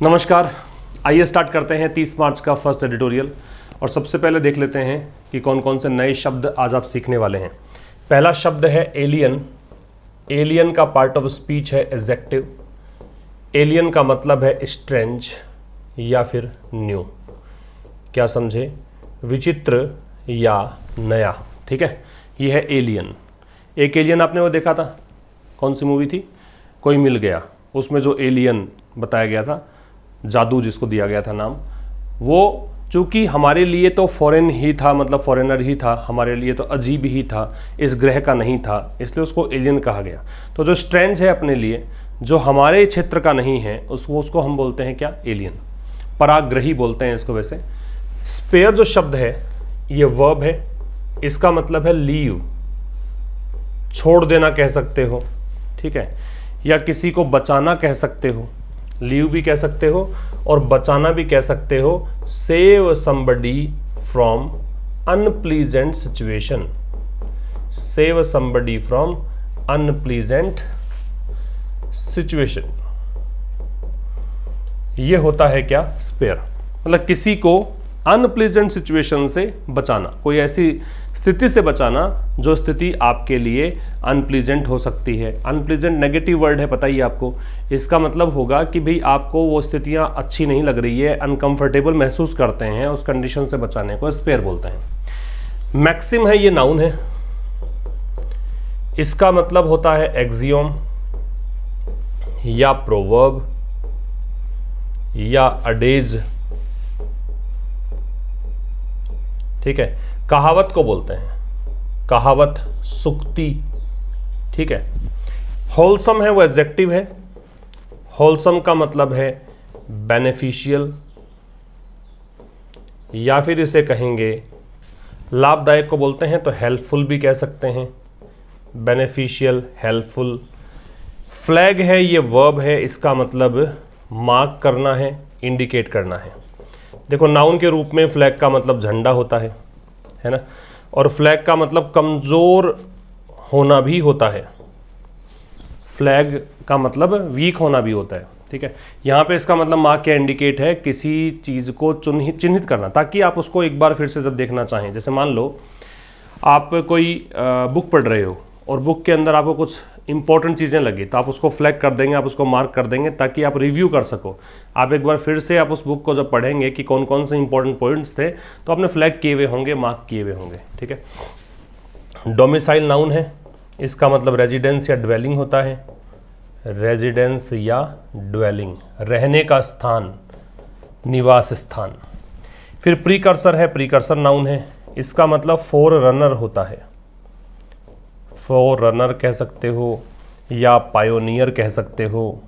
नमस्कार, आइए स्टार्ट करते हैं 30 मार्च का फर्स्ट एडिटोरियल। और सबसे पहले देख लेते हैं कि कौन कौन से नए शब्द आज आप सीखने वाले हैं। पहला शब्द है एलियन। एलियन का पार्ट ऑफ स्पीच है एडजेक्टिव। एलियन का मतलब है स्ट्रेंज या फिर न्यू। क्या समझे? विचित्र या नया। ठीक है, ये है एलियन। एक एलियन आपने वो देखा था, कौन सी मूवी थी? कोई मिल गया। उसमें जो एलियन बताया गया था, जादू जिसको दिया गया था नाम, वो चूँकि हमारे लिए तो फॉरेन ही था, मतलब फॉरेनर ही था, हमारे लिए तो अजीब ही था, इस ग्रह का नहीं था, इसलिए उसको एलियन कहा गया। तो जो स्ट्रेंज है अपने लिए, जो हमारे क्षेत्र का नहीं है, उसको हम बोलते हैं क्या? एलियन। पराग्रही बोलते हैं इसको वैसे। स्पेयर जो शब्द है ये वर्ब है। इसका मतलब है लीव, छोड़ देना कह सकते हो। ठीक है, या किसी को बचाना कह सकते हो। लीव भी कह सकते हो और बचाना भी कह सकते हो। Save somebody from unpleasant situation. Save somebody from unpleasant situation, ये होता है क्या? स्पेयर। मतलब किसी को अनप्लीजेंट सिचुएशन से बचाना, कोई ऐसी स्थिति से बचाना जो स्थिति आपके लिए अनप्लीजेंट हो सकती है। अनप्लीजेंट नेगेटिव वर्ड है, पता ही आपको। इसका मतलब होगा कि भाई आपको वो स्थितियां अच्छी नहीं लग रही है, अनकंफर्टेबल महसूस करते हैं, उस कंडीशन से बचाने को स्पेयर बोलते हैं। मैक्सिम है, ये नाउन है। इसका मतलब होता है एक्सियोम या प्रोवर्ब या अडेज। ठीक है, कहावत को बोलते हैं, कहावत, सुक्ति। ठीक है, होलसम है वो एडजेक्टिव है। होलसम का मतलब है बेनिफिशियल, या फिर इसे कहेंगे लाभदायक को बोलते हैं तो हेल्पफुल भी कह सकते हैं। Beneficial, helpful. फ्लैग है, ये वर्ब है। इसका मतलब मार्क करना है, इंडिकेट करना है। देखो, नाउन के रूप में फ्लैग का मतलब झंडा होता है ना, और फ्लैग का मतलब कमज़ोर होना भी होता है। फ्लैग का मतलब वीक होना भी होता है। ठीक है, यहाँ पे इसका मतलब मार्क या इंडिकेट है, किसी चीज़ को चिन्हित करना, ताकि आप उसको एक बार फिर से जब देखना चाहें। जैसे मान लो आप कोई बुक पढ़ रहे हो और बुक के अंदर आपको कुछ इंपॉर्टेंट चीज़ें लगी, तो आप उसको फ्लैग कर देंगे, आप उसको मार्क कर देंगे, ताकि आप रिव्यू कर सको। आप एक बार फिर से आप उस बुक को जब पढ़ेंगे कि कौन कौन से इंपॉर्टेंट पॉइंट्स थे, तो आपने फ्लैग किए हुए होंगे, मार्क किए हुए होंगे। ठीक है, डोमिसाइल नाउन है। इसका मतलब रेजिडेंस या ड्वेलिंग होता है। रेजिडेंस या ड्वेलिंग, रहने का स्थान, निवास स्थान। फिर प्रीकर्सर है, प्रीकर्सर नाउन है। इसका मतलब फोर रनर होता है। फोर रनर कह सकते हो, या पायोनियर कह सकते हो,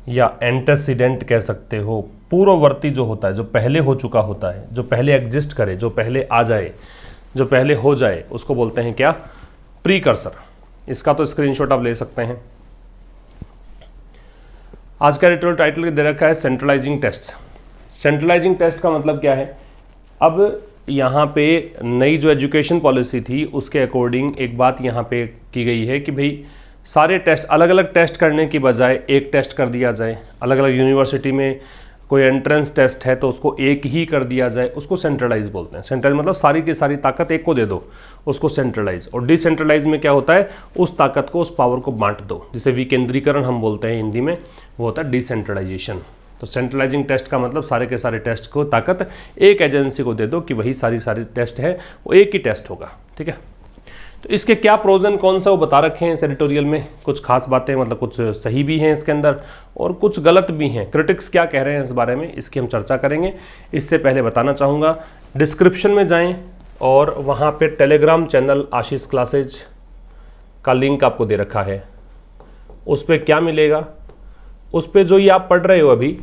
या एंटेसिडेंट कह सकते हो। पूर्ववर्ती जो होता है, जो पहले हो चुका होता है, जो पहले एग्जिस्ट करे, जो पहले आ जाए, जो पहले हो जाए, उसको बोलते हैं क्या? प्रीकर्सर। इसका तो स्क्रीनशॉट आप ले सकते हैं। आज का एडिटोरियल टाइटल दे रखा है सेंट्रलाइजिंग टेस्ट। सेंट्रलाइजिंग टेस्ट का मतलब क्या है? अब यहाँ पे नई जो एजुकेशन पॉलिसी थी उसके अकॉर्डिंग एक बात यहाँ पे की गई है कि भाई सारे टेस्ट, अलग अलग टेस्ट करने की बजाय एक टेस्ट कर दिया जाए। अलग अलग यूनिवर्सिटी में कोई एंट्रेंस टेस्ट है तो उसको एक ही कर दिया जाए, उसको सेंट्रलाइज बोलते हैं। सेंट्रलाइज मतलब सारी की सारी ताकत एक को दे दो, उसको सेंट्रलाइज। और डिसेंट्रलाइज में क्या होता है? उस ताकत को, उस पावर को बांट दो, जिसे विकेंद्रीकरण हम बोलते हैं हिंदी में, वो होता है डिसेंट्रलाइजेशन। तो सेंट्रलाइजिंग टेस्ट का मतलब सारे के सारे टेस्ट को ताकत एक एजेंसी को दे दो कि वही सारी टेस्ट है, वो एक ही टेस्ट होगा। ठीक है, तो इसके क्या प्रोज एंड कॉन्स है वो बता रखे हैं इस एडिटोरियल में। कुछ खास बातें, मतलब कुछ सही भी हैं इसके अंदर और कुछ गलत भी हैं। क्रिटिक्स क्या कह रहे हैं इस बारे में, इसकी हम चर्चा करेंगे। इससे पहले बताना चाहूँगा, डिस्क्रिप्शन में जाएं और वहाँ पे टेलीग्राम चैनल आशीष क्लासेज का लिंक आपको दे रखा है। उस पर क्या मिलेगा? उस पर जो ये आप पढ़ रहे हो अभी,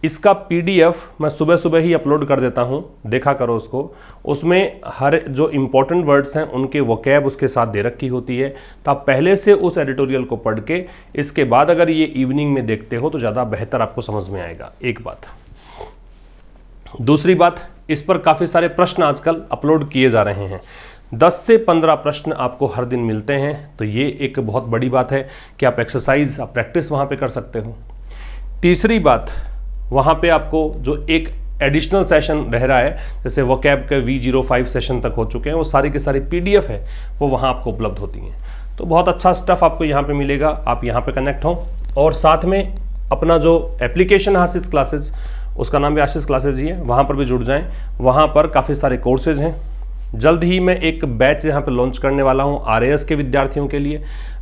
इसका PDF मैं सुबह सुबह ही अपलोड कर देता हूँ, देखा करो उसको। उसमें हर जो इम्पोर्टेंट वर्ड्स हैं उनके वोकैब उसके साथ दे रखी होती है, तो आप पहले से उस एडिटोरियल को पढ़ के इसके बाद अगर ये इवनिंग में देखते हो तो ज़्यादा बेहतर आपको समझ में आएगा। एक बात। दूसरी बात, इस पर काफ़ी सारे प्रश्न आजकल अपलोड किए जा रहे हैं। 10 से 15 प्रश्न आपको हर दिन मिलते हैं, तो ये एक बहुत बड़ी बात है कि आप एक्सरसाइज, आप प्रैक्टिस वहाँ पे कर सकते हो। तीसरी बात, वहाँ पे आपको जो एक एडिशनल सेशन रह रहा है, जैसे वोकैब के V05 सेशन तक हो चुके हैं, वो सारी की सारी PDF है वो वहाँ आपको उपलब्ध होती हैं। तो बहुत अच्छा स्टफ़ आपको यहाँ पे मिलेगा, आप यहाँ पे कनेक्ट हों। और साथ में अपना जो एप्लीकेशन है आशीष क्लासेज, उसका नाम भी आशीष क्लासेज ही है, वहाँ पर भी जुड़ जाएं। वहाँ पर काफ़ी सारे कोर्सेज हैं। जल्द ही मैं एक बैच यहाँ पे लॉन्च करने वाला हूँ RAS के विद्यार्थियों के लिए।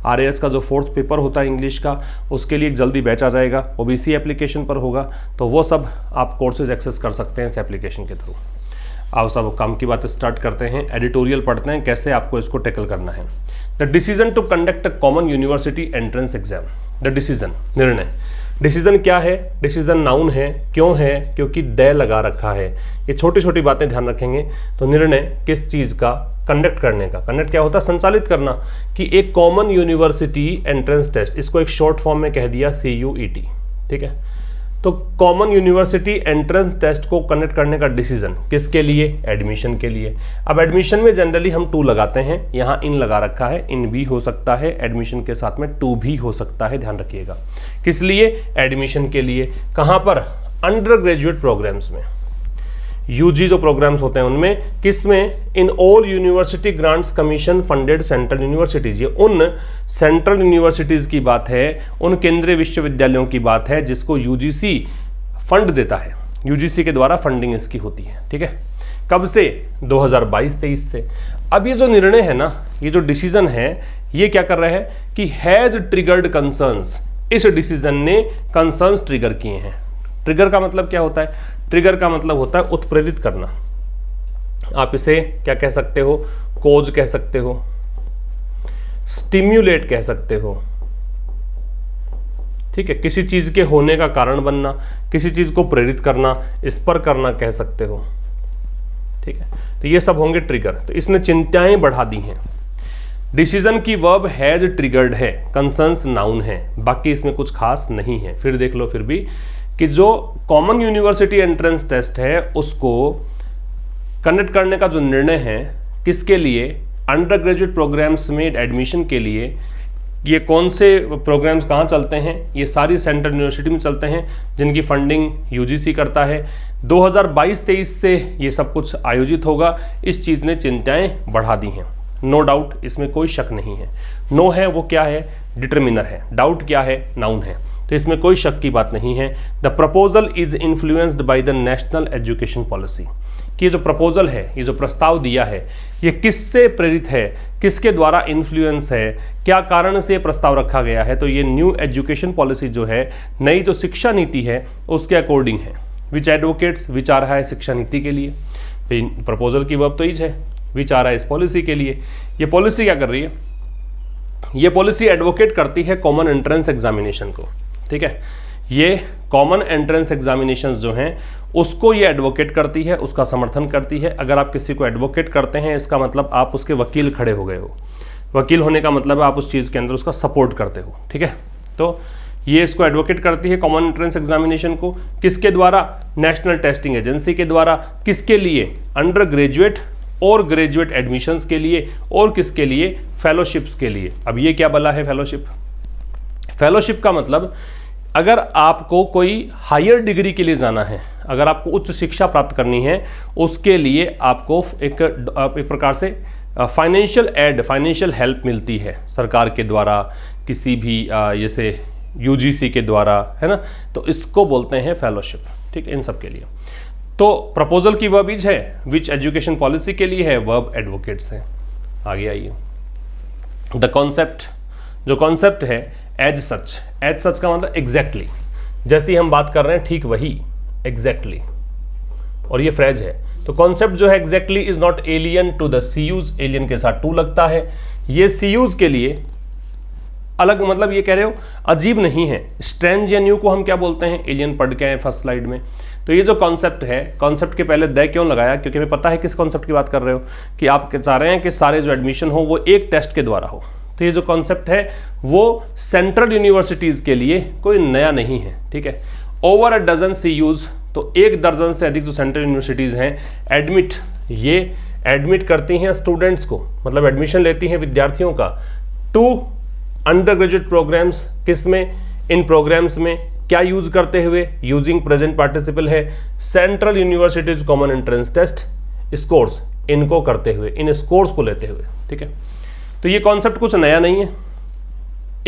RAS का जो 4th पेपर होता है इंग्लिश का, उसके लिए एक जल्दी बैच आ जाएगा, वो भी इसी एप्लीकेशन पर होगा। तो वो सब आप कोर्सेज एक्सेस कर सकते हैं इस एप्लीकेशन के थ्रू। आओ सब काम की बात स्टार्ट करते हैं, एडिटोरियल पढ़ते हैं कैसे आपको इसको टैकल करना है। The decision to conduct a common university entrance exam. The decision, निर्णय। डिसीजन क्या है? डिसीजन नाउन है। क्यों है? क्योंकि द लगा रखा है। ये छोटी छोटी बातें ध्यान रखेंगे। तो निर्णय किस चीज़ का? कंडक्ट करने का। कंडक्ट क्या होता है? संचालित करना। कि एक कॉमन यूनिवर्सिटी एंट्रेंस टेस्ट, इसको एक शॉर्ट फॉर्म में कह दिया CUET, ठीक है। तो कॉमन यूनिवर्सिटी एंट्रेंस टेस्ट को कंडक्ट करने का डिसीजन किसके लिए? एडमिशन के लिए। अब एडमिशन में जनरली हम 2 लगाते हैं, यहाँ इन लगा रखा है, इन भी हो सकता है, एडमिशन के साथ में 2 भी हो सकता है, ध्यान रखिएगा। किस लिए? एडमिशन के लिए। कहाँ पर? अंडर ग्रेजुएट प्रोग्राम्स में, UG जो प्रोग्राम्स होते हैं उनमें। किसमें? In all university grants commission funded central universities. ये उन सेंट्रल यूनिवर्सिटीज की बात है, उन केंद्रीय विश्वविद्यालयों की बात है जिसको UGC फंड देता है, UGC के द्वारा फंडिंग इसकी होती है, ठीक है। कब से? 2022-23 से। अब ये जो निर्णय है ना, ये जो डिसीजन है, ये क्या कर रहा है कि हैज ट्रिगर्ड कंसर्न्स। इस डिसीजन ने कंसर्न्स ट्रिगर किए हैं। ट्रिगर का मतलब क्या होता है? ट्रिगर का मतलब होता है उत्प्रेरित करना। आप इसे क्या कह सकते हो? कोज कह सकते हो, स्टिम्युलेट कह सकते हो, ठीक है। किसी चीज के होने का कारण बनना, किसी चीज को प्रेरित करना, स्पर करना कह सकते हो, ठीक है। तो ये सब होंगे ट्रिगर। तो इसने चिंताएं बढ़ा दी हैं। डिसीजन की वर्ब हैज ट्रिगर्ड है, कंसर्न्स नाउन है, बाकी इसमें कुछ खास नहीं है। फिर देख लो फिर भी कि जो कॉमन यूनिवर्सिटी एंट्रेंस टेस्ट है उसको कंडक्ट करने का जो निर्णय है, किसके लिए? अंडर ग्रेजुएट प्रोग्राम्स में एडमिशन के लिए। ये कौन से प्रोग्राम्स कहाँ चलते हैं? ये सारी सेंट्रल यूनिवर्सिटी में चलते हैं जिनकी फंडिंग UGC करता है। 2022-23 से ये सब कुछ आयोजित होगा। इस चीज़ ने चिंताएं बढ़ा दी हैं, नो डाउट, इसमें कोई शक नहीं है। नो है वो क्या है? डिटरमिनर है। डाउट क्या है? नाउन है। तो इसमें कोई शक की बात नहीं है। The proposal is influenced by the national education policy. कि ये जो प्रपोजल है, ये जो प्रस्ताव दिया है, ये किससे प्रेरित है? किसके द्वारा इन्फ्लुएंस है? क्या कारण से ये प्रस्ताव रखा गया है? तो ये न्यू एजुकेशन पॉलिसी जो है, नई जो शिक्षा नीति है, उसके अकॉर्डिंग है। विच एडवोकेट्स, विच आ रहा है शिक्षा नीति के लिए। प्रपोजल की वर्ब तो इज है, विच आ रहा है इस पॉलिसी के लिए। ये पॉलिसी क्या कर रही है? ये पॉलिसी एडवोकेट करती है कॉमन एंट्रेंस एग्जामिनेशन को, ठीक है। ये कॉमन एंट्रेंस एग्जामिनेशन जो हैं उसको ये एडवोकेट करती है, उसका समर्थन करती है। अगर आप किसी को एडवोकेट करते हैं, इसका मतलब आप उसके वकील खड़े हो गए हो। वकील होने का मतलब है आप उस चीज़ के अंदर उसका सपोर्ट करते हो, ठीक है। तो ये इसको एडवोकेट करती है कॉमन एंट्रेंस एग्जामिनेशन को। किसके द्वारा? नेशनल टेस्टिंग एजेंसी के द्वारा। किसके लिए? अंडर ग्रेजुएट और ग्रेजुएट एडमिशन्स के लिए। और किसके लिए? फेलोशिप्स के लिए। अब ये क्या बला है फेलोशिप? फेलोशिप का मतलब अगर आपको कोई हायर डिग्री के लिए जाना है, अगर आपको उच्च शिक्षा प्राप्त करनी है, उसके लिए आपको एक प्रकार से फाइनेंशियल एड, फाइनेंशियल हेल्प मिलती है सरकार के द्वारा, किसी भी जैसे UGC के द्वारा, है ना। तो इसको बोलते हैं फेलोशिप, ठीक है, इन सब के लिए। तो प्रपोजल की वर्ब इज है, विच एजुकेशन पॉलिसी के लिए है, वर्ब एडवोकेट्स है। आगे आइए। द कॉन्सेप्ट, जो कॉन्सेप्ट है एज सच। एज सच का मतलब एग्जैक्टली, जैसी हम बात कर रहे हैं ठीक वही, एग्जैक्टली। और ये फ्रेज है। तो कॉन्सेप्ट जो है exactly is not alien to the CUs. Alien के साथ टू लगता है। ये सीयूज के लिए अलग, मतलब ये कह रहे हो अजीब नहीं है। स्ट्रेंज या न्यू को हम क्या बोलते हैं? एलियन पढ़ के आए फर्स्ट स्लाइड में। तो ये जो कॉन्सेप्ट है, कॉन्सेप्ट के पहले द क्यों लगाया? क्योंकि हमें पता है किस कॉन्सेप्ट की बात कर रहे हो, कि आप चाह रहे हैं कि सारे जो एडमिशन हो वो एक टेस्ट के द्वारा हो। तो ये जो कॉन्सेप्ट है वो सेंट्रल यूनिवर्सिटीज़ के लिए कोई नया नहीं है, ठीक है। ओवर अ डजन CUs, तो 1 दर्जन से अधिक जो सेंट्रल यूनिवर्सिटीज़ हैं ये एडमिट करती हैं स्टूडेंट्स को, मतलब एडमिशन लेती हैं विद्यार्थियों का, टू अंडर ग्रेजुएट प्रोग्राम्स। किस में? इन प्रोग्राम्स में क्या यूज करते हुए, यूजिंग प्रेजेंट पार्टिसिपल है, central universities common entrance test scores, इनको करते हुए, इन स्कोर्स को लेते हुए। ठीक है, तो ये कॉन्सेप्ट कुछ नया नहीं है।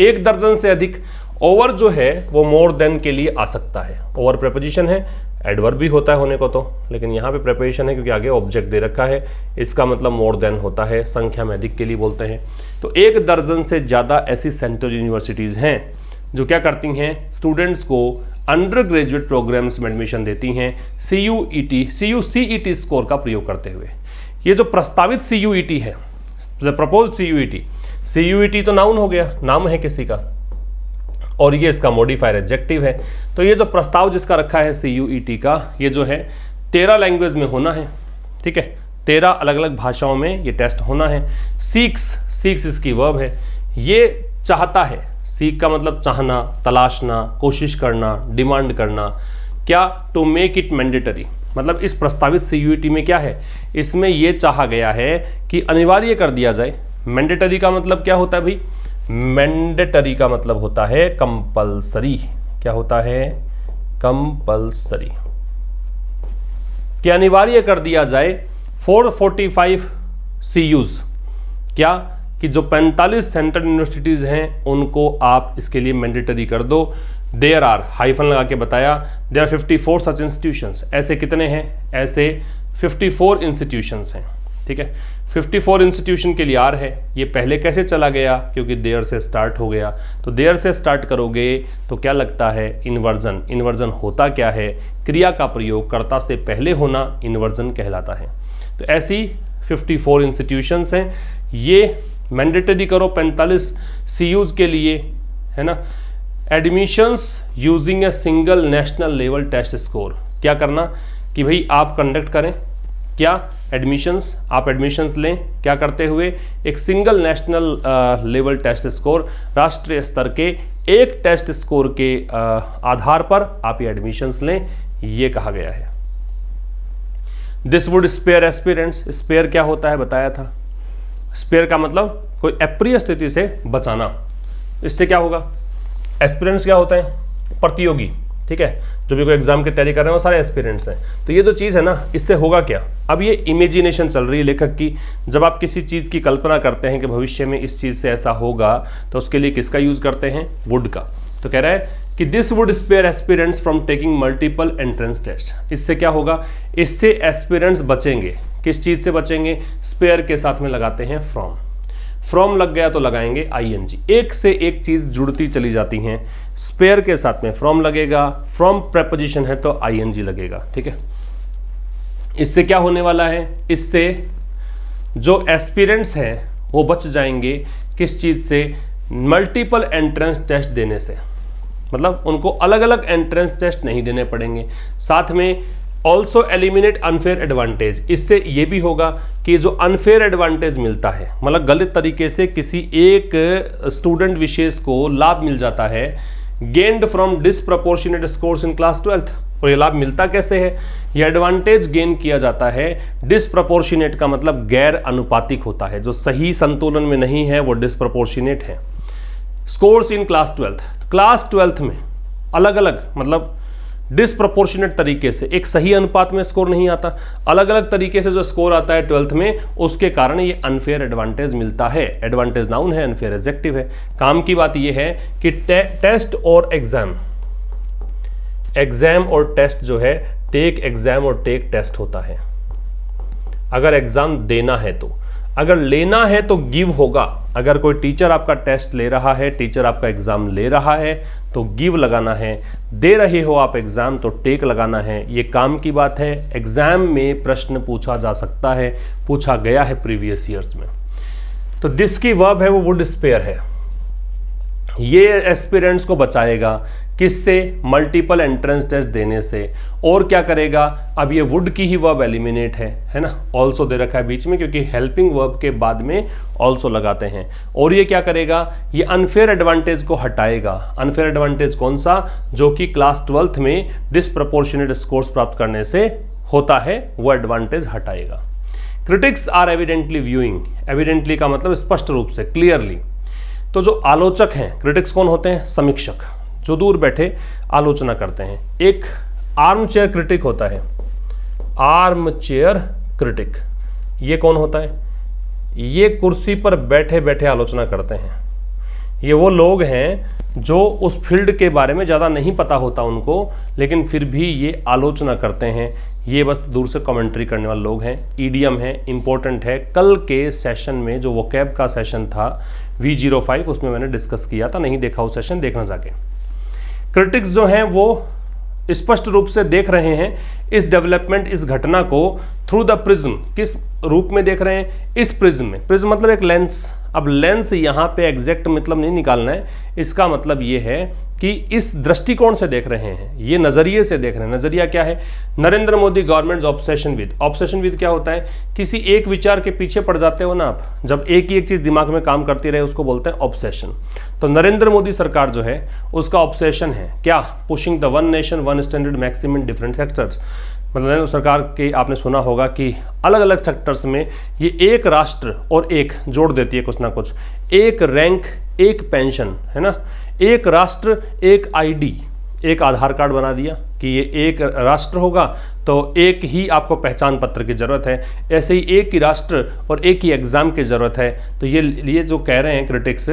1 दर्जन से अधिक, ओवर जो है वो मोर देन के लिए आ सकता है। ओवर प्रेपोजिशन है, एडवर्ब भी होता है होने को तो, लेकिन यहाँ पे प्रेपोजिशन है क्योंकि आगे ऑब्जेक्ट दे रखा है, इसका मतलब मोर देन होता है, संख्या में अधिक के लिए बोलते हैं। तो 1 दर्जन से ज़्यादा ऐसी सेंट्रल यूनिवर्सिटीज़ हैं जो क्या करती हैं, स्टूडेंट्स को अंडर ग्रेजुएट प्रोग्राम्स में एडमिशन देती हैं CUCET स्कोर का प्रयोग करते हुए। ये जो प्रस्तावित CUET है, प्रपोज्ड CUET तो नाउन हो गया, नाम है किसी का, और ये इसका मॉडिफायर एडजेक्टिव है। तो ये जो प्रस्ताव जिसका रखा है CUET का, ये जो है 13 लैंग्वेज में होना है। ठीक है, 13 अलग अलग भाषाओं में ये टेस्ट होना है। सीक्स इसकी वर्ब है, ये चाहता है, सीक का मतलब चाहना, तलाशना, कोशिश करना, डिमांड करना। क्या, टू मेक इट मैंडेटरी, मतलब इस प्रस्तावित CUET में क्या है, इसमें यह चाहा गया है कि अनिवार्य कर दिया जाए। मैंडेटरी का मतलब क्या होता है भाई, मैंडेटरी का मतलब होता है कंपल्सरी। क्या होता है, कंपल्सरी, कि अनिवार्य कर दिया जाए 445 CUs, क्या कि जो 45 सेंट्रल यूनिवर्सिटीज़ हैं उनको आप इसके लिए मैंडेटरी कर दो। देयर आर, हाइफन लगा के बताया, देयर आर 54 सच इंस्टीट्यूशंस। ऐसे कितने हैं, ऐसे 54 इंस्टीट्यूशंस हैं। ठीक है, 54 इंस्टीट्यूशन के लिए आर है। ये पहले कैसे चला गया, क्योंकि देयर से स्टार्ट हो गया, तो देयर से स्टार्ट करोगे तो क्या लगता है, इन्वर्जन। इन्वर्जन होता क्या है, क्रिया का प्रयोग कर्ता से पहले होना इन्वर्जन कहलाता है। तो ऐसी 54 इंस्टीट्यूशंस हैं, ये मैंडेटरी करो 45 CUs के लिए, है ना। Admissions using a single national level test score, क्या करना कि भाई आप कंडक्ट करें, क्या एडमिशंस, आप एडमिशंस लें, क्या करते हुए, एक single national level test score, राष्ट्रीय स्तर के एक टेस्ट स्कोर के आधार पर आप ये एडमिशंस लें, ये कहा गया है। This would spare aspirants, spare क्या होता है बताया था, स्पेयर का मतलब कोई अप्रिय स्थिति से बचाना। इससे क्या होगा, एस्पिरेंट्स क्या होते हैं, प्रतियोगी। ठीक है, जो भी कोई एग्जाम की तैयारी कर रहे हैं वो सारे एस्पिरेंट्स हैं। तो ये जो चीज़ है ना, इससे होगा क्या, अब ये इमेजिनेशन चल रही है लेखक की। जब आप किसी चीज़ की कल्पना करते हैं कि भविष्य में इस चीज़ से ऐसा होगा, तो उसके लिए किसका यूज़ करते हैं, वुड का। तो कह रहा है कि this would spare aspirants from taking multiple entrance test. इससे क्या होगा, इससे एस्पिरेंट्स बचेंगे। किस चीज़ से बचेंगे, स्पेयर के साथ में लगाते हैं फ्रॉम, फ्रॉम लग गया तो लगाएंगे ING। एक से एक चीज जुड़ती चली जाती हैं, स्पेयर के साथ में फ्रॉम लगेगा, फ्रॉम प्रेपोजिशन है तो ING लगेगा। ठीक है, इससे क्या होने वाला है, इससे जो एस्पिरेंट्स हैं वो बच जाएंगे किस चीज से, मल्टीपल एंट्रेंस टेस्ट देने से, मतलब उनको अलग अलग एंट्रेंस टेस्ट नहीं देने पड़ेंगे। साथ में ऑल्सो एलिमिनेट अनफेयर एडवांटेज, इससे ये भी होगा कि जो अनफेयर एडवांटेज मिलता है, मतलब गलत तरीके से किसी एक स्टूडेंट विशेष को लाभ मिल जाता है, gained from disproportionate scores in class 12th। और ये लाभ मिलता कैसे है, ये एडवांटेज गेन किया जाता है, डिसप्रपोर्शनेट का मतलब गैर अनुपातिक होता है, जो सही संतुलन में नहीं है वो डिसप्रपोर्शनेट है। Scores in class 12th, class 12th में अलग अलग मतलब डिसप्रपोर्शनेट तरीके से, एक सही अनुपात में स्कोर नहीं आता, अलग अलग तरीके से जो स्कोर आता है 12th में, उसके कारण ये अनफेयर एडवांटेज मिलता है। एडवांटेज नाउन है, अनफेयर एडजेक्टिव है। काम की बात ये है कि टेस्ट और एग्जाम, एग्जाम और टेस्ट जो है, टेक एग्जाम और टेक टेस्ट होता है। अगर एग्जाम देना है तो, अगर लेना है तो गिव होगा। अगर कोई टीचर आपका टेस्ट ले रहा है, टीचर आपका एग्जाम ले रहा है तो गिव लगाना है, दे रहे हो आप एग्जाम तो टेक लगाना है। ये काम की बात है। एग्जाम में प्रश्न पूछा जा सकता है, पूछा गया है प्रीवियस ईयर्स में। तो दिस की वर्ब है वो वुड स्पेयर है, ये एस्पिरेंट्स को बचाएगा किससे, मल्टीपल एंट्रेंस टेस्ट देने से। और क्या करेगा, अब ये वुड की ही वर्ब एलिमिनेट है ना, ऑल्सो दे रखा है बीच में क्योंकि हेल्पिंग वर्ब के बाद में ऑल्सो लगाते हैं। और ये क्या करेगा, ये अनफेयर एडवांटेज को हटाएगा। अनफेयर एडवांटेज कौन सा, जो कि क्लास 12th में डिसप्रपोर्शनेट स्कोर्स प्राप्त करने से होता है, वो एडवांटेज हटाएगा। Critics are evidently viewing, evidently का मतलब स्पष्ट रूप से, क्लियरली। तो जो आलोचक हैं, क्रिटिक्स कौन होते हैं, समीक्षक, जो दूर बैठे आलोचना करते हैं। एक आर्म चेयर क्रिटिक होता है, आर्म चेयर क्रिटिक। ये कौन होता है? ये कुर्सी पर बैठे बैठे आलोचना करते हैं। ये वो लोग हैं जो उस फील्ड के बारे में ज़्यादा नहीं पता होता उनको, लेकिन फिर भी ये आलोचना करते हैं। ये बस दूर से कमेंट्री करने वाले लोग हैं। ईडीएम है, इंपॉर्टेंट है। कल के सेशन में जो वोकैब का सेशन था V05, उसमें मैंने डिस्कस किया था। नहीं देखा वो सेशन, देखना जाके। क्रिटिक्स जो हैं वो स्पष्ट रूप से देख रहे हैं इस डेवलपमेंट, इस घटना को थ्रू द प्रिज्म। किस रूप में देख रहे हैं? इस प्रिज्म में। प्रिज्म मतलब एक लेंस। अब लेंस यहाँ पे एग्जैक्ट मतलब नहीं निकालना है, इसका मतलब ये है कि इस दृष्टिकोण से देख रहे हैं, ये नज़रिए से देख रहे हैं। नज़रिया क्या है? Narendra Modi government obsession with. Obsession with क्या होता है? किसी एक विचार के पीछे पड़ जाते हो ना आप, जब एक ही एक चीज़ दिमाग में काम करती रहे उसको बोलते हैं ऑब्सेशन। तो नरेंद्र मोदी सरकार जो है उसका ऑब्सेशन है क्या? Pushing the one nation one standard maximum in different sectors. मतलब सरकार के आपने सुना होगा कि अलग अलग सेक्टर्स में ये एक राष्ट्र और एक जोड़ देती है कुछ ना कुछ। एक रैंक, एक पेंशन, है ना, एक राष्ट्र एक आईडी, एक आधार कार्ड बना दिया कि ये एक राष्ट्र होगा तो एक ही आपको पहचान पत्र की ज़रूरत है। ऐसे ही एक ही राष्ट्र और एक ही एग्ज़ाम की ज़रूरत है। तो ये जो कह रहे हैं क्रिटिक्स,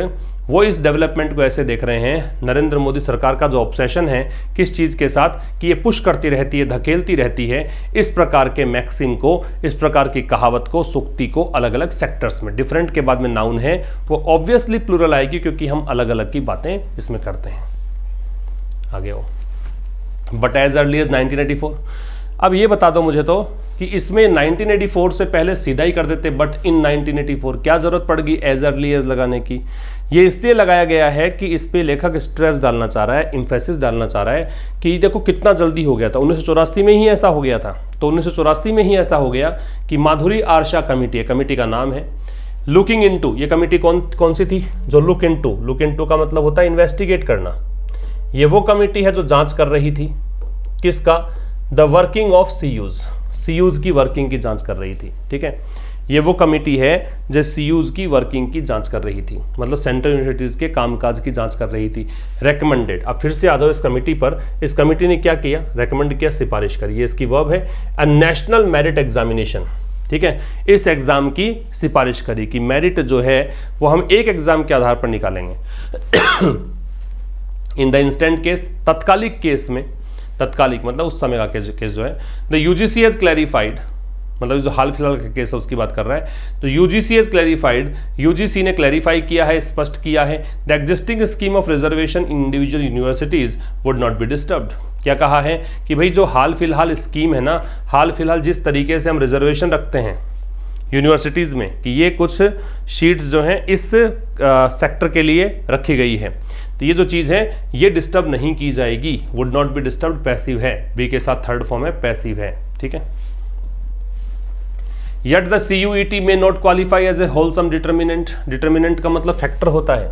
वो इस डेवलपमेंट को ऐसे देख रहे हैं, नरेंद्र मोदी सरकार का जो ऑब्सेशन है किस चीज़ के साथ, कि ये पुश करती रहती है, धकेलती रहती है इस प्रकार के मैक्सिम को, इस प्रकार की कहावत को, सूक्ति को अलग अलग सेक्टर्स में। डिफरेंट के बाद में नाउन है, वो ऑब्वियसली प्लूरल आएगी क्योंकि हम अलग अलग की बातें इसमें करते हैं। आगे हो। But as early as 1984। अब ये बता दो मुझे तो कि इसमें 1984 से पहले सीधा ही कर देते, बट इन 1984 क्या जरूरत पड़ गई एज अर्ली एज लगाने की? ये इसलिए लगाया गया है कि इस पे लेखक स्ट्रेस डालना चाह रहा है, इम्फेसिस डालना चाह रहा है कि देखो कितना जल्दी हो गया था। 1984 में ही ऐसा हो गया था। तो 1984 में ही ऐसा हो गया कि माधुरी आरशा कमेटी है, कमेटी का नाम है लुकिंग इनटू। ये कमेटी कौन सी थी? जो लुक इनटू का मतलब होता है इन्वेस्टिगेट करना। ये वो कमेटी है जो जांच कर रही थी किसका? द वर्किंग ऑफ सीयूज की वर्किंग की जांच कर रही थी। ठीक है, ये वो कमेटी है जो सीयूज की वर्किंग की जांच कर रही थी, मतलब सेंट्रल यूनिवर्सिटीज के कामकाज की जांच कर रही थी। रेकमेंडेड। अब फिर से आ जाओ इस कमेटी पर। इस कमेटी ने क्या किया? रेकमेंड किया, सिफारिश करी। ये इसकी वर्ब है। A national merit examination. ठीक है, इस एग्जाम की सिफारिश करी कि मेरिट जो है वो हम एक एग्जाम के आधार पर निकालेंगे। इन द इंस्टेंट केस, तत्कालिक केस में, तत्कालिक मतलब उस समय का केस जो है, द यूजीसी हैज क्लैरिफाइड, मतलब जो हाल फिलहाल का केस है उसकी बात कर रहा है। तो यूजीसी हैज क्लैरिफाइड, यूजीसी ने क्लैरिफाई किया है, स्पष्ट किया है, the existing scheme of reservation in individual universities would not be disturbed. क्या कहा है कि भाई जो हाल फिलहाल स्कीम है ना, हाल फिलहाल जिस तरीके से हम रिजर्वेशन रखते हैं यूनिवर्सिटीज़ में कि ये कुछ शीट्स जो हैं इस सेक्टर के लिए रखी गई है, तो ये जो चीज़ है ये डिस्टर्ब नहीं की जाएगी। Would not be disturb passive है, बी के साथ थर्ड फॉर्म है, पैसिव है। ठीक है। Yet the CUET may not qualify as a wholesome determinant। Determinant का मतलब फैक्टर होता है,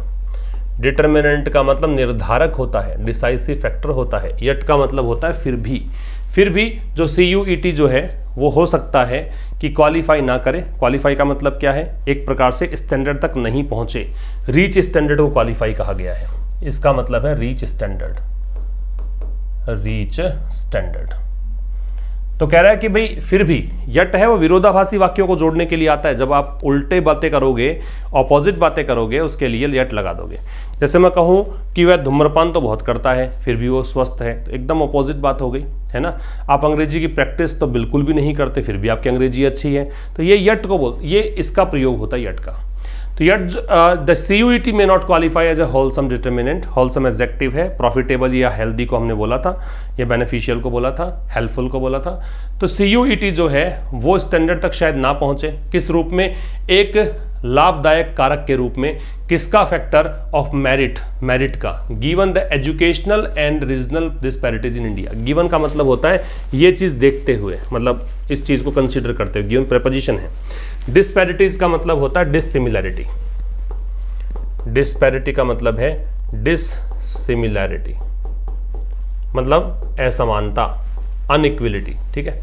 डिटर्मिनेंट का मतलब निर्धारक होता है, डिसाइसिव फैक्टर होता है। यट का मतलब होता है फिर भी जो CUET जो है वो हो सकता है कि क्वालिफाई ना करे। क्वालिफाई का मतलब क्या है? एक प्रकार से स्टैंडर्ड तक नहीं पहुंचे, रीच स्टैंडर्ड को क्वालिफाई कहा गया है। इसका मतलब है रीच स्टैंडर्ड, रीच स्टैंडर्ड। तो कह रहा है कि भाई फिर भी यट है वो विरोधाभासी वाक्यों को जोड़ने के लिए आता है। जब आप उल्टे बातें करोगे, अपोजिट बातें करोगे, उसके लिए यट लगा दोगे। जैसे मैं कहूँ कि वह धूम्रपान तो बहुत करता है फिर भी वो स्वस्थ है, तो एकदम अपोजिट बात हो गई, है ना। आप अंग्रेजी की प्रैक्टिस तो बिल्कुल भी नहीं करते फिर भी आपकी अंग्रेजी अच्छी है, तो ये यट को ये इसका प्रयोग होता है यट का। तो यट द CUET में not qualify as a wholesome determinant. Wholesome adjective है, प्रॉफिटेबल या हेल्दी को हमने बोला था, या बेनिफिशियल को बोला था, हेल्पफुल को बोला था। तो CUET जो है वो स्टैंडर्ड तक शायद ना पहुंचे। किस रूप में? एक लाभदायक कारक के रूप में। किसका? फैक्टर ऑफ मेरिट, मेरिट का। Given the educational and regional disparities in India. Given का मतलब होता है ये चीज देखते हुए, मतलब इस चीज को कंसीडर करते हुए। गिवन प्रेपोजिशन है। डिस्पैरिटीज का मतलब होता है डिससिमिलैरिटी। डिस्पैरिटी का मतलब है डिससिमिलैरिटी, मतलब असमानता, अनइक्वलिटी। ठीक है।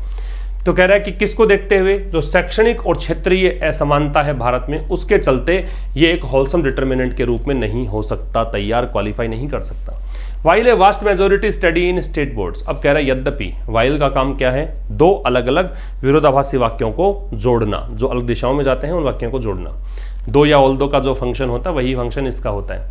तो कह रहा है कि किसको देखते हुए? जो शैक्षणिक और क्षेत्रीय असमानता है भारत में, उसके चलते ये एक होलसम डिटर्मिनेंट के रूप में नहीं हो सकता, तैयार क्वालिफाई नहीं कर सकता। While a vast majority study in state boards. अब कह रहा है यद्यपि, वाइल का काम क्या है, दो अलग अलग विरोधाभासी वाक्यों को जोड़ना, जो अलग दिशाओं में जाते हैं उन वाक्यों को जोड़ना। दो या ऑल्दो का जो फंक्शन होता है वही फंक्शन इसका होता है।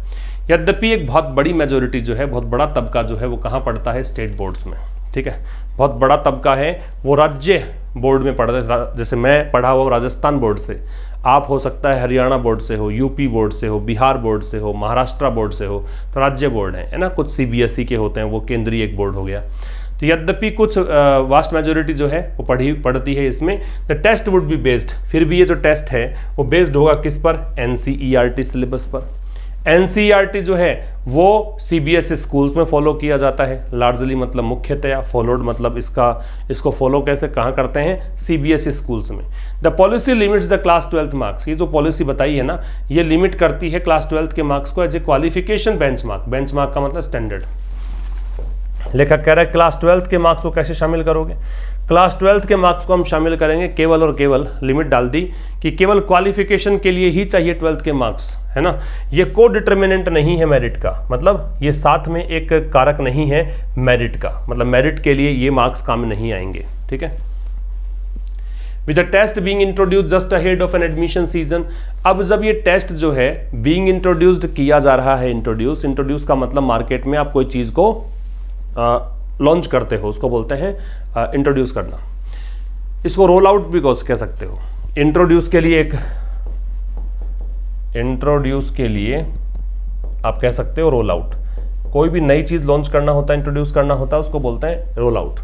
यद्यपि एक बहुत बड़ी मेजोरिटी जो है, बहुत बड़ा तबका जो है वो कहाँ पढ़ता है, स्टेट बोर्ड्स में, ठीक है। बहुत बड़ा तबका है वो राज्य बोर्ड में पढ़ता है, जैसे मैं पढ़ा हुआ राजस्थान बोर्ड से, आप हो सकता है हरियाणा बोर्ड से हो, यूपी बोर्ड से हो, बिहार बोर्ड से हो, महाराष्ट्र बोर्ड से हो, तो राज्य बोर्ड है ना। कुछ सीबीएसई के होते हैं, वो केंद्रीय एक बोर्ड हो गया। तो यद्यपि कुछ वास्ट मेजोरिटी जो है वो पढ़ती है इसमें। The test would be based, फिर भी ये जो टेस्ट है वो बेस्ड होगा किस पर, एनसीईआरटी सिलेबस पर। एनसीईआरटी जो है वो सीबीएसई स्कूल्स में फॉलो किया जाता है, लार्जली मतलब मुख्यतया, फॉलोड मतलब इसको फॉलो कैसे कहाँ करते हैं, सीबीएसई स्कूल्स में। The policy limits the class 12th marks, ये जो पॉलिसी बताई है ना, ये लिमिट करती है क्लास 12th के मार्क्स को as a qualification benchmark. Benchmark का मतलब स्टैंडर्ड। लेखक कह रहा है क्लास 12th के मार्क्स को कैसे शामिल करोगे, क्लास 12th के मार्क्स को हम शामिल करेंगे केवल और केवल, लिमिट डाल दी कि केवल क्वालिफिकेशन के लिए ही चाहिए 12th के मार्क्स, है ना। ये को डिटर्मिनेंट नहीं है मेरिट का, मतलब ये साथ में एक कारक नहीं है मेरिट का, मतलब मेरिट के लिए ये मार्क्स काम नहीं आएंगे, ठीक है। With the test being introduce just ahead of an admission season. अब जब ये टेस्ट जो है बीइंग इंट्रोड्यूस्ड किया जा रहा है, इंट्रोड्यूस का मतलब मार्केट में आप कोई चीज़ को लॉन्च करते हो, उसको बोलते हैं इंट्रोड्यूस करना। इसको रोल आउट भी कह सकते हो। इंट्रोड्यूस के लिए आप कह सकते हो रोल आउट। कोई भी नई चीज़ लॉन्च करना होता है, इंट्रोड्यूस करना होता है, उसको बोलते हैं रोल आउट।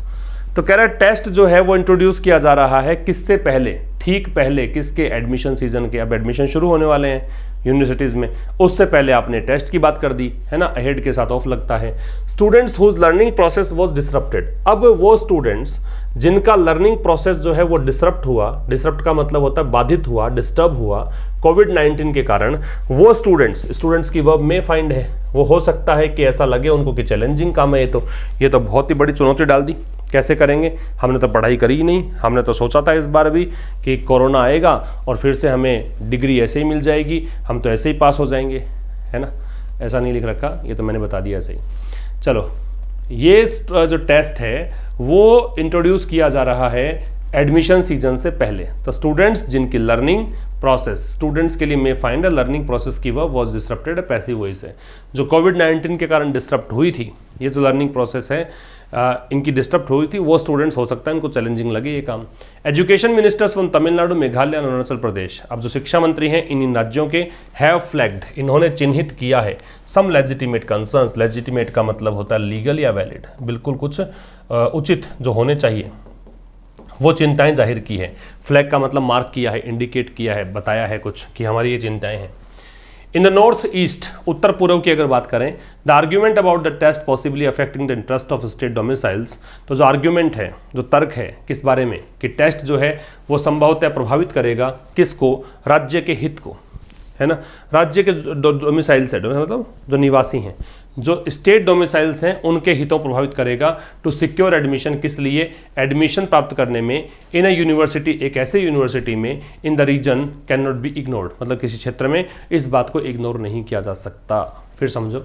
तो कह रहा है टेस्ट जो है वो इंट्रोड्यूस किया जा रहा है किससे पहले, ठीक पहले किसके, एडमिशन सीजन के। अब एडमिशन शुरू होने वाले हैं यूनिवर्सिटीज़ में, उससे पहले आपने टेस्ट की बात कर दी, है ना। अहेड के साथ ऑफ लगता है। Students whose learning process was disrupted. अब वो स्टूडेंट्स जिनका लर्निंग प्रोसेस जो है वो डिसरप्ट हुआ, डिसरप्ट का मतलब होता है बाधित हुआ, डिस्टर्ब हुआ कोविड-19 के कारण, वो स्टूडेंट्स की वर्ब में फाइंड है। वो हो सकता है कि ऐसा लगे उनको कि चैलेंजिंग काम है ये तो बहुत ही बड़ी चुनौती डाल दी, कैसे करेंगे, हमने तो पढ़ाई करी ही नहीं, हमने तो सोचा था इस बार भी कि कोरोना आएगा और फिर से हमें डिग्री ऐसे ही मिल जाएगी, हम तो ऐसे ही पास हो जाएंगे, है ना। ऐसा नहीं लिख रखा, ये तो मैंने बता दिया ऐसे ही। चलो, ये जो टेस्ट है वो इंट्रोड्यूस किया जा रहा है एडमिशन सीजन से पहले। तो स्टूडेंट्स जिनकी लर्निंग प्रोसेस, स्टूडेंट्स के लिए may find a learning process की verb was disrupted, passive voice है, जो कोविड-19 के कारण डिस्टर्ब हुई थी। ये जो लर्निंग प्रोसेस है इनकी डिस्टर्ब हुई थी, वो स्टूडेंट्स हो सकता है इनको चैलेंजिंग लगे ये काम। Education ministers from Tamil Nadu, Meghalaya और अरुणाचल प्रदेश, अब जो शिक्षा मंत्री हैं इन राज्यों के, हैव फ्लैग्ड, इन्होंने चिन्हित किया है सम लेजिटिमेट कंसर्न्स। लेजिटिमेट का मतलब होता है लीगल या वैलिड, बिल्कुल कुछ उचित जो होने चाहिए वो चिंताएं जाहिर की है। फ्लैग का मतलब मार्क किया है, इंडिकेट किया है, बताया है कुछ कि हमारी ये चिंताएं हैं। इन द नॉर्थ ईस्ट, उत्तर पूर्व की अगर बात करें, the argument about the test possibly affecting the interest of state domiciles, तो जो आर्ग्यूमेंट है, जो तर्क है किस बारे में, कि टेस्ट जो है वो संभवतः प्रभावित करेगा किसको, राज्य के हित को, है ना। राज्य के डोमिसाइल्स है, मतलब जो निवासी हैं, जो स्टेट डोमिसाइल्स हैं उनके हितों प्रभावित करेगा। टू सिक्योर एडमिशन, किस लिए, एडमिशन प्राप्त करने में, इन अ यूनिवर्सिटी, एक ऐसे यूनिवर्सिटी में, in the region can not be ignored, मतलब किसी क्षेत्र में इस बात को इग्नोर नहीं किया जा सकता। फिर समझो,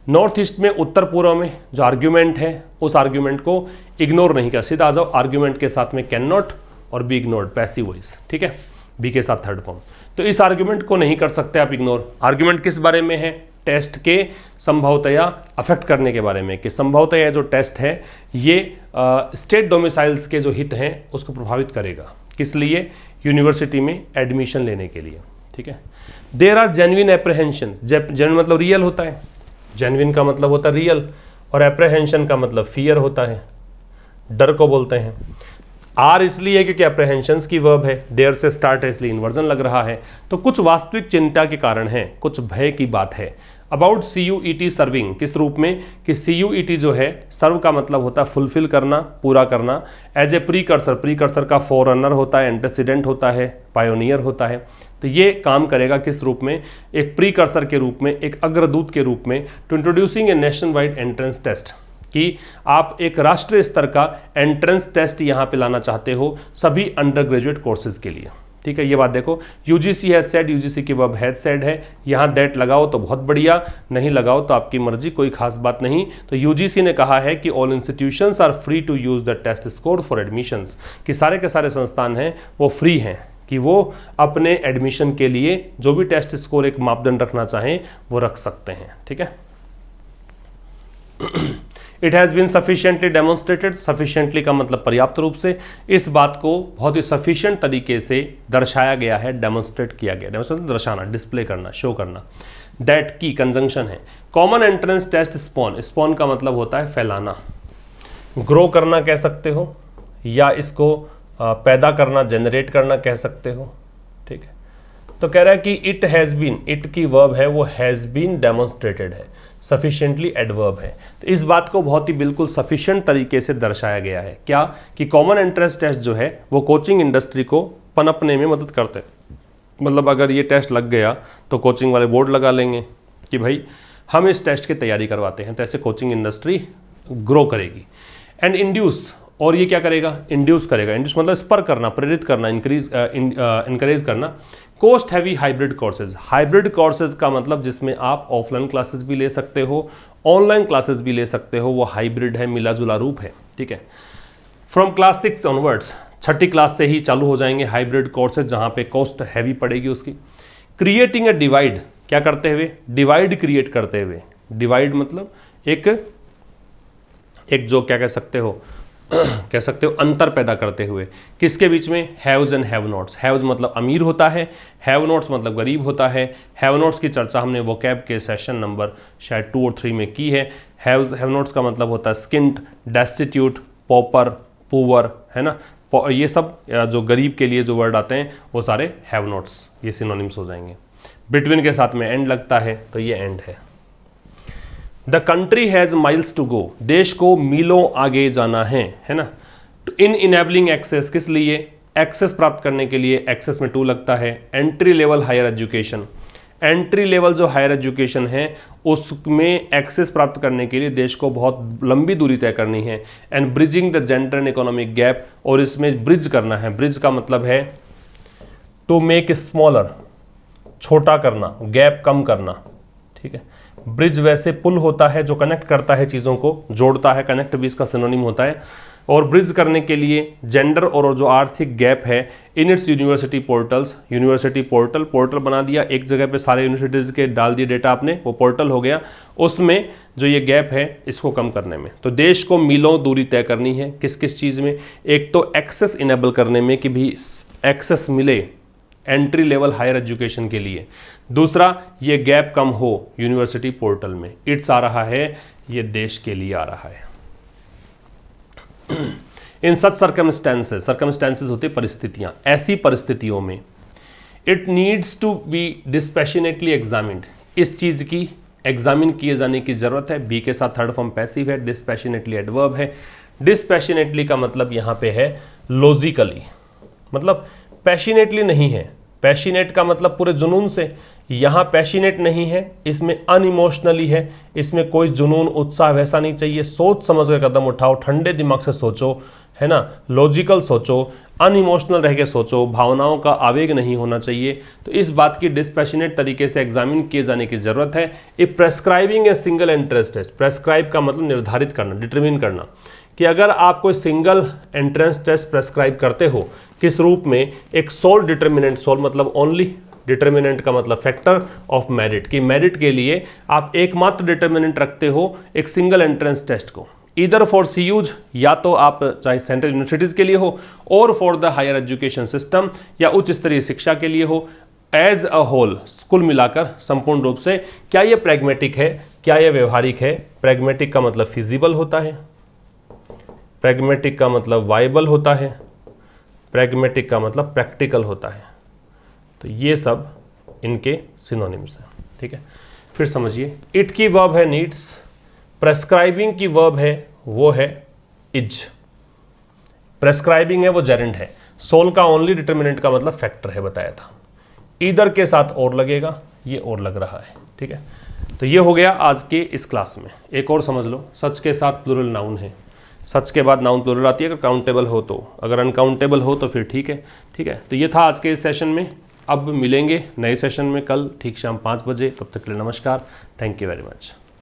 नॉर्थ ईस्ट में, उत्तर पूर्व में जो आर्ग्यूमेंट है उस आर्ग्यूमेंट को इग्नोर नहीं किया। सीधा आ जाओ, आर्ग्यूमेंट के साथ में कैन नॉट और बी इग्नोर्ड, पैसिव वॉइस, ठीक है, बी के साथ थर्ड फॉर्म। तो इस आर्ग्यूमेंट को नहीं कर सकते आप इग्नोर। आर्ग्यूमेंट किस बारे में है, टेस्ट के संभवतया अफेक्ट करने के बारे में, कि संभवतया जो टेस्ट है ये स्टेट डोमिसाइल्स के जो हित हैं उसको प्रभावित करेगा, किस लिए, यूनिवर्सिटी में एडमिशन लेने के लिए, ठीक है। देयर आर जेन्युइन एप्रहेंशन, जेन्युइन मतलब रियल होता है, जेन्युइन का मतलब होता है रियल, और एप्रहेंशन का मतलब फियर होता है, डर को बोलते हैं। आर इसलिए क्योंकि एप्रहेंशंस की वर्ब है, देयर से स्टार्ट है इसलिए इन्वर्जन लग रहा है। तो कुछ वास्तविक चिंता के कारण है, कुछ भय की बात है। अबाउट CUET सर्विंग, किस रूप में, कि CUET जो है, सर्व का मतलब होता है फुलफिल करना, पूरा करना, एज ए प्रीकर्सर, प्रीकर्सर का फॉररनर होता है, एंटेसिडेंट होता है, पायोनियर होता है। तो ये काम करेगा किस रूप में, एक प्रीकर्सर के रूप में, एक अग्रदूत के रूप में, to introducing a national wide entrance test, कि आप एक राष्ट्रीय स्तर का एंट्रेंस टेस्ट यहाँ पे लाना चाहते हो सभी अंडर ग्रेजुएट कोर्सेज के लिए, ठीक है, ये बात देखो, यूजीसी हैज सेड, यूजीसी की वर्ब हैज सेड है, यहाँ दैट लगाओ तो बहुत बढ़िया, नहीं लगाओ तो आपकी मर्जी, कोई खास बात नहीं। तो यूजीसी ने कहा है कि all institutions are free to use the test score for admissions, कि सारे के सारे संस्थान हैं वो फ्री हैं कि वो अपने एडमिशन के लिए जो भी टेस्ट स्कोर एक मापदंड रखना चाहें वो रख सकते हैं। ठीक है, it has been sufficiently demonstrated, sufficiently का मतलब पर्याप्त रूप से, इस बात को बहुत ही सफिशिएंट तरीके से दर्शाया गया है, डेमोन्स्ट्रेट किया गया, डेमोन्स्ट्रेट दर्शाना, डिस्प्ले करना, शो करना। दैट की कंजंक्शन है, common entrance test spawn, spawn का मतलब होता है फैलाना, ग्रो करना कह सकते हो, या इसको पैदा करना, जनरेट करना कह सकते हो। ठीक है, तो कह रहा है कि इट हैज़ बीन, इट की वर्ब है वो हैज़ बीन डेमोन्स्ट्रेटेड है, सफिशिएंटली एडवर्ब है। तो इस बात को बहुत ही बिल्कुल सफिशिएंट तरीके से दर्शाया गया है, क्या कि कॉमन एंट्रेंस टेस्ट जो है वो कोचिंग इंडस्ट्री को पनपने में मदद करते हैं। मतलब अगर ये टेस्ट लग गया तो कोचिंग वाले बोर्ड लगा लेंगे कि भाई हम इस टेस्ट की तैयारी करवाते हैं, तो ऐसे कोचिंग इंडस्ट्री ग्रो करेगी। एंड इंड्यूस, और ये क्या करेगा, इंड्यूस करेगा, इंड्यूस मतलब स्पर करना, प्रेरित करना, इनकरेज करना। Cost heavy hybrid courses, hybrid courses का मतलब जिसमें आप ऑफलाइन क्लासेस भी ले सकते हो, ऑनलाइन क्लासेस भी ले सकते हो, वो हाइब्रिड है, मिला जुला रूप है। ठीक है, from class 6 onwards, Chhathi class से ही चालू हो जाएंगे हाइब्रिड कोर्सेज, जहाँ पे कॉस्ट हैवी पड़ेगी उसकी। क्रिएटिंग ए डिवाइड, क्या करते हुए, डिवाइड क्रिएट करते हुए, डिवाइड मतलब एक जो क्या कह सकते हो कह सकते हो अंतर पैदा करते हुए, किसके बीच में, haves and have nots. Haves मतलब अमीर होता है, हैव नॉट्स मतलब गरीब होता है। हैव नॉट्स की चर्चा हमने वोकैब के सेशन नंबर शायद 2 और 3 में की है। हैव नॉट्स का मतलब होता है स्किंट, डेस्टिट्यूट, पॉपर, पुअर, है ना, ये सब जो गरीब के लिए जो वर्ड आते हैं वो सारे हैव नॉट्स, ये सिनोनिम्स हो जाएंगे। बिटवीन के साथ में एंड लगता है तो ये एंड है। The country has miles to go, देश को मीलों आगे जाना है ना। इन इनेबलिंग एक्सेस, किस लिए, एक्सेस प्राप्त करने के लिए, एक्सेस में टू लगता है। Entry level higher education, entry level जो हायर एजुकेशन है उसमें एक्सेस प्राप्त करने के लिए देश को बहुत लंबी दूरी तय करनी है। And bridging the gender and economic gap, और इसमें ब्रिज करना है। ब्रिज का मतलब है टू मेक स्मॉलर, छोटा करना, गैप कम करना। ठीक है, ब्रिज वैसे पुल होता है जो कनेक्ट करता है, चीज़ों को जोड़ता है, कनेक्ट भी इसका सिनोनिम होता है। और ब्रिज करने के लिए जेंडर और जो आर्थिक गैप है, in its university portals, university portal बना दिया, एक जगह पे सारे यूनिवर्सिटीज़ के डाल दिए डेटा आपने, वो पोर्टल हो गया। उसमें जो ये गैप है इसको कम करने में, तो देश को मीलों दूरी तय करनी है। किस किस चीज़ में, एक तो एक्सेस इनेबल करने में कि भी एक्सेस मिले एंट्री लेवल हायर एजुकेशन के लिए, दूसरा ये गैप कम हो यूनिवर्सिटी पोर्टल में। इट्स आ रहा है, ये देश के लिए आ रहा है। इन सच सर्कमस्टेंसेस, सर्कमस्टेंसेस होते परिस्थितियां, ऐसी परिस्थितियों में it needs to be dispassionately examined, इस चीज़ की एग्जामिन किए जाने की जरूरत है। बी के साथ थर्ड फॉर्म पैसिव है, डिस्पैशनेटली एडवर्ब है। डिस्पैशनेटली का मतलब यहाँ पे है लॉजिकली, मतलब पैशनेटली नहीं है। पैशनेट का मतलब पूरे जुनून से, यहाँ पैशनेट नहीं है, इसमें अनइमोशनली है, इसमें कोई जुनून उत्साह वैसा नहीं चाहिए। सोच समझ कर कदम उठाओ, ठंडे दिमाग से सोचो, है ना, लॉजिकल सोचो, अनइमोशनल रह के सोचो, भावनाओं का आवेग नहीं होना चाहिए। तो इस बात की डिस्पैशनेट तरीके से एग्जामिन किए जाने की जरूरत है। If prescribing a single entrance test, prescribe का मतलब निर्धारित करना, डिटरमिन करना, कि अगर आप कोई सिंगल एंट्रेंस टेस्ट प्रेस्क्राइब करते हो, किस रूप में, एक सोल डिटर्मिनेंट, सोल मतलब ओनली, डिटर्मिनेंट का मतलब फैक्टर ऑफ मेरिट, कि मेरिट के लिए आप एकमात्र डिटर्मिनेंट रखते हो एक सिंगल एंट्रेंस टेस्ट को। इधर फॉर सीयूज, या तो आप चाहे सेंट्रल यूनिवर्सिटीज़ के लिए हो, और for the higher education system, या उच्च स्तरीय शिक्षा के लिए हो। एज अ होल, कुल मिलाकर संपूर्ण रूप से, क्या ये प्रैग्मेटिक है, क्या ये व्यवहारिक है। प्रैग्मेटिक का मतलब फिजिबल होता है, प्रैग्मेटिक का मतलब वाइबल होता है, प्रैग्मेटिक का मतलब प्रैक्टिकल होता है। तो ये सब इनके सिनोनिम्स हैं। ठीक है, फिर समझिए, इट की वर्ब है नीड्स, प्रेस्क्राइबिंग की वर्ब है वो है इज, प्रेस्क्राइबिंग है वो जेरेंड है, सोल का ओनली डिटर्मिनेंट का मतलब फैक्टर है, बताया था। ईदर के साथ और लगेगा, ये और लग रहा है। ठीक है, तो ये हो गया आज के इस क्लास में। एक और समझ लो, सच के साथ प्लूरल नाउन है, सच के बाद नाउन प्लूरल आती है अगर काउंटेबल हो तो, अगर अनकाउंटेबल हो तो फिर ठीक है। ठीक है, तो ये था आज के इस सेशन में। अब मिलेंगे नए सेशन में कल ठीक शाम 5 बजे, तब तक के लिए नमस्कार, थैंक यू वेरी मच।